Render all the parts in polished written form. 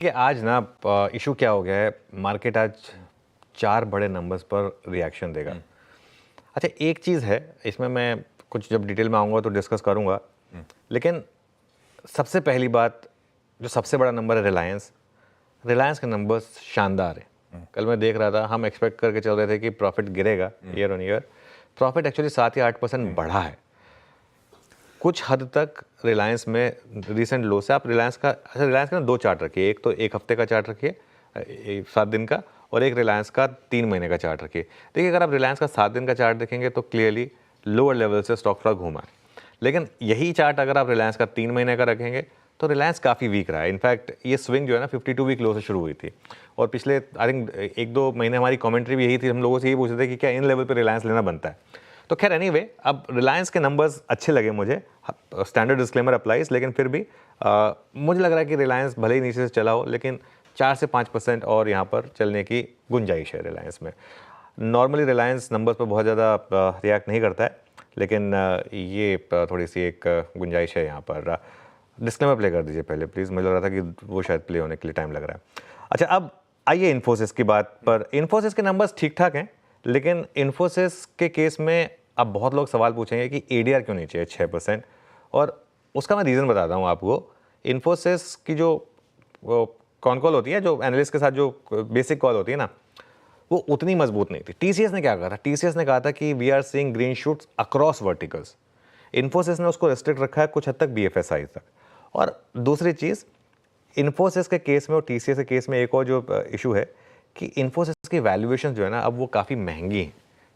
कि आज ना इशू क्या हो गया है, मार्केट आज 4 बड़े नंबर्स पर रिएक्शन देगा। अच्छा, एक चीज़ है इसमें, मैं कुछ जब डिटेल में आऊँगा तो डिस्कस करूँगा, लेकिन सबसे पहली बात, जो सबसे बड़ा नंबर है रिलायंस। रिलायंस के नंबर्स शानदार है। कल मैं देख रहा था, हम एक्सपेक्ट करके चल रहे थे कि प्रॉफिट गिरेगा year on year. Profit actually 7 या 8% बढ़ा है। कुछ हद तक रिलायंस में रिसेंट लो से आप रिलायंस का, अच्छा रिलायंस का ना 2 चार्ट रखिए, एक तो 1 हफ्ते का चार्ट रखिए 7 दिन का, और एक रिलायंस का 3 महीने का चार्ट रखिए। देखिए, अगर आप रिलायंस का 7 दिन का चार्ट देखेंगे तो क्लियरली लोअर लेवल से स्टॉक थोड़ा घूमा है। लेकिन यही चार्ट अगर आप रिलायंस का 3 महीने का रखेंगे तो रिलायंस काफ़ी वीक रहा है। इनफैक्ट ये स्विंग जो है ना 52 वीक लो से शुरू हुई थी, और पिछले आई थिंक 1-2 महीने हमारी कमेंट्री भी यही थी, हम लोगों से यही पूछ रहे थे कि क्या इन लेवल पर रिलायंस लेना बनता है। तो खैर एनीवे, अब रिलायंस के नंबर्स अच्छे लगे मुझे, स्टैंडर्ड डिस्क्लेमर अप्लाइज, लेकिन फिर भी मुझे लग रहा है कि रिलायंस भले ही नीचे से चला हो, लेकिन 4 से 5% और यहाँ पर चलने की गुंजाइश है रिलायंस में। नॉर्मली रिलायंस नंबर्स पर बहुत ज़्यादा रिएक्ट नहीं करता है, लेकिन ये थोड़ी सी एक गुंजाइश है यहाँ पर। डिस्क्लेमर प्ले कर दीजिए पहले प्लीज़, मुझे लग रहा था कि वो शायद प्ले होने के लिए टाइम लग रहा है। अच्छा, अब आइए इन्फोसिस की बात पर। इन्फोसिस के नंबर्स ठीक ठाक हैं, लेकिन इन्फोसिस के केस में अब बहुत लोग सवाल पूछेंगे कि एडीआर क्यों नीचे है 6%, और उसका मैं रीज़न बताता हूँ आपको। इन्फोसिस की जो कॉन कॉल होती है, जो एनालिस्ट के साथ जो बेसिक कॉल होती है ना, वो उतनी मजबूत नहीं थी। टीसीएस ने क्या कहा था? टीसीएस ने कहा था कि we are seeing green shoots across verticals. Infosys ने उसको रेस्ट्रिक्ट रखा है कुछ हद तक बीएफएसआई तक। और दूसरी चीज़, इन्फोसिस के केस में और टीसीएस के केस में एक और जो इशू है कि इन्फोसिस की वैल्यूएशन जो है ना, अब वो काफ़ी महंगी है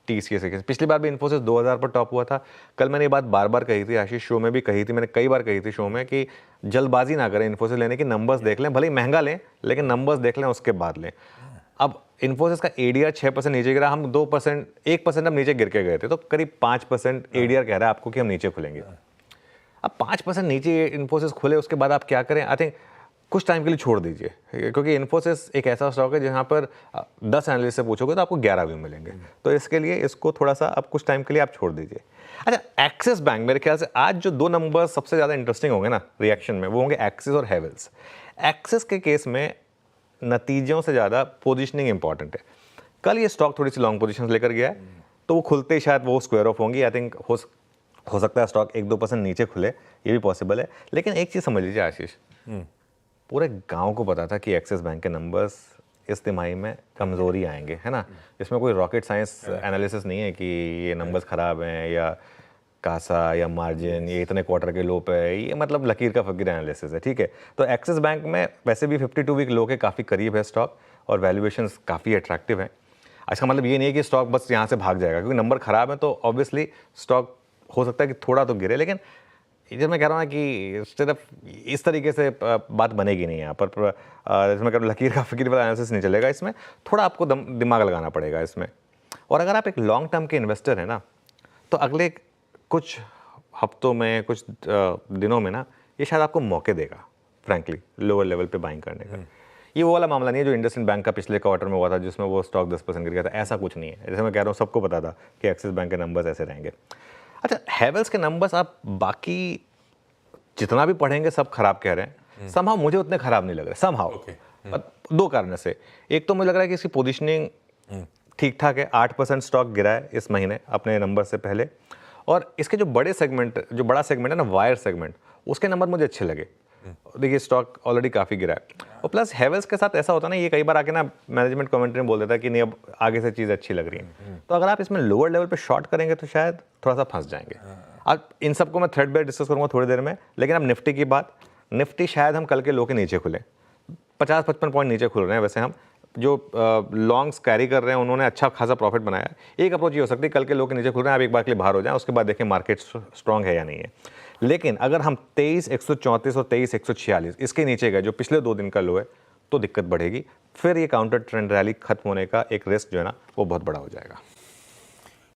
टीसीएस के केस। पिछली बार भी इन्फोसिस 2000 पर टॉप हुआ था। कल मैंने ये बात बार बार कही थी, आशीष शो में भी कही थी, मैंने कई बार कही थी शो में, कि जल्दबाजी ना करें इन्फोसिस लेने की, नंबर्स देख लें, भले ही महंगा लें लेकिन नंबर्स देख लें, उसके बाद लें। अब इन्फोसिस का एडीआर 6% नीचे गिरा, हम 2%, 1% अब नीचे गिर के गए थे, तो करीब 5% एडीआर कह रहा है आपको कि हम नीचे खुलेंगे। अब 5% नीचे इन्फोसिस खुले, उसके बाद आप क्या करें? आई थिंक कुछ टाइम के लिए छोड़ दीजिए, क्योंकि इन्फोसिस एक ऐसा स्टॉक है जहाँ पर 10 एनालिस्ट से पूछोगे तो आपको 11 भी मिलेंगे। तो इसके लिए इसको थोड़ा सा अब कुछ टाइम के लिए आप छोड़ दीजिए। अच्छा, एक्सिस बैंक, मेरे ख्याल से आज जो 2 नंबर सबसे ज़्यादा इंटरेस्टिंग होंगे ना रिएक्शन में, वो होंगे एक्सिस और हैवेल्स। एक्सिस के केस में नतीजों से ज़्यादा पोजिशनिंग इंपॉर्टेंट है। कल ये स्टॉक थोड़ी सी लॉन्ग पोजिशन लेकर गया है, तो वो खुलते ही शायद वो स्क्वायर ऑफ होंगी। आई थिंक हो सकता है स्टॉक 1-2% नीचे खुले, ये भी पॉसिबल है। लेकिन एक चीज़ समझ लीजिए आशीष, पूरे गांव को पता था कि एक्सिस बैंक के नंबर्स इस तिमाही में कमज़ोरी आएंगे, है ना। इसमें कोई रॉकेट साइंस एनालिसिस नहीं है कि ये नंबर्स ख़राब हैं या कासा या मार्जिन ये इतने क्वार्टर के लो पे है, ये मतलब लकीर का फकीर एनालिसिस है, ठीक है। तो एक्सिस बैंक में वैसे भी 52 वीक लो के काफ़ी करीब है स्टॉक, और वैल्यूएशंस काफ़ी अट्रैक्टिव हैं। इसका मतलब ये नहीं है कि स्टॉक बस यहाँ से भाग जाएगा, क्योंकि नंबर ख़राब है तो ऑब्वियसली स्टॉक हो सकता है कि थोड़ा तो गिरे, लेकिन जब मैं कह रहा हूँ ना कि सिर्फ इस तरीके से बात बनेगी नहीं यहाँ पर, इसमें कह लकीर का फकीर वाला एनालिसिस नहीं चलेगा, इसमें थोड़ा आपको दिमाग लगाना पड़ेगा इसमें। और अगर आप एक लॉन्ग टर्म के इन्वेस्टर हैं ना, तो अगले कुछ हफ्तों में, कुछ दिनों में ना, ये शायद आपको मौके देगा फ्रैंकली लोअर लेवल पे बाइंग करने का। ये वो वाला मामला नहीं है जो इंडसइंड बैंक का पिछले क्वार्टर में हुआ था, जिसमें वो स्टॉक 10% गिर गया था। ऐसा कुछ नहीं है। जैसे मैं कह रहा हूँ, सबको पता था कि एक्सिस बैंक के नंबर्स ऐसे रहेंगे। अच्छा, हैवेल्स के नंबर्स आप बाकी जितना भी पढ़ेंगे सब खराब कह रहे हैं, समहाउ मुझे उतने खराब नहीं लग रहे समहाउ। 2 कारण से, एक तो मुझे लग रहा है कि इसकी पोजीशनिंग ठीक ठाक है। 8% स्टॉक गिरा है इस महीने अपने नंबर से पहले, और इसके जो बड़ा सेगमेंट है ना, वायर सेगमेंट, उसके नंबर मुझे अच्छे लगे। देखिए, स्टॉक ऑलरेडी काफ़ी गिरा है। और प्लस हैवेल्स के साथ ऐसा होता है ना, ये कई बार आके ना मैनेजमेंट कमेंट्री में बोल देता है कि नहीं अब आगे से चीज़ अच्छी लग रही है। तो अगर आप इसमें लोअर लेवल पे शॉर्ट करेंगे तो शायद थोड़ा सा फंस जाएंगे। अब इन सबको मैं थ्रेड बाय डिस्कस करूँगा थोड़ी देर में, लेकिन अब निफ्टी की बात, निफ्टी शायद हम कल के लो के नीचे खुले, 50-55 पॉइंट नीचे खुल रहे हैं। वैसे हम जो लॉन्ग्स कैरी कर रहे हैं उन्होंने अच्छा खासा प्रॉफिट बनाया है। एक अप्रोच ये हो सकती है, कल के लो के नीचे खुल रहे हैं, आप एक बार के लिए बाहर हो जाएं, उसके बाद देखें मार्केट स्ट्रॉन्ग है या नहीं है। लेकिन अगर हम 23,134 और 23,146 इसके नीचे गए, जो पिछले 2 दिन का लो है, तो दिक्कत बढ़ेगी। फिर ये काउंटर ट्रेंड रैली खत्म होने का एक रिस्क जो है ना, वो बहुत बड़ा हो जाएगा।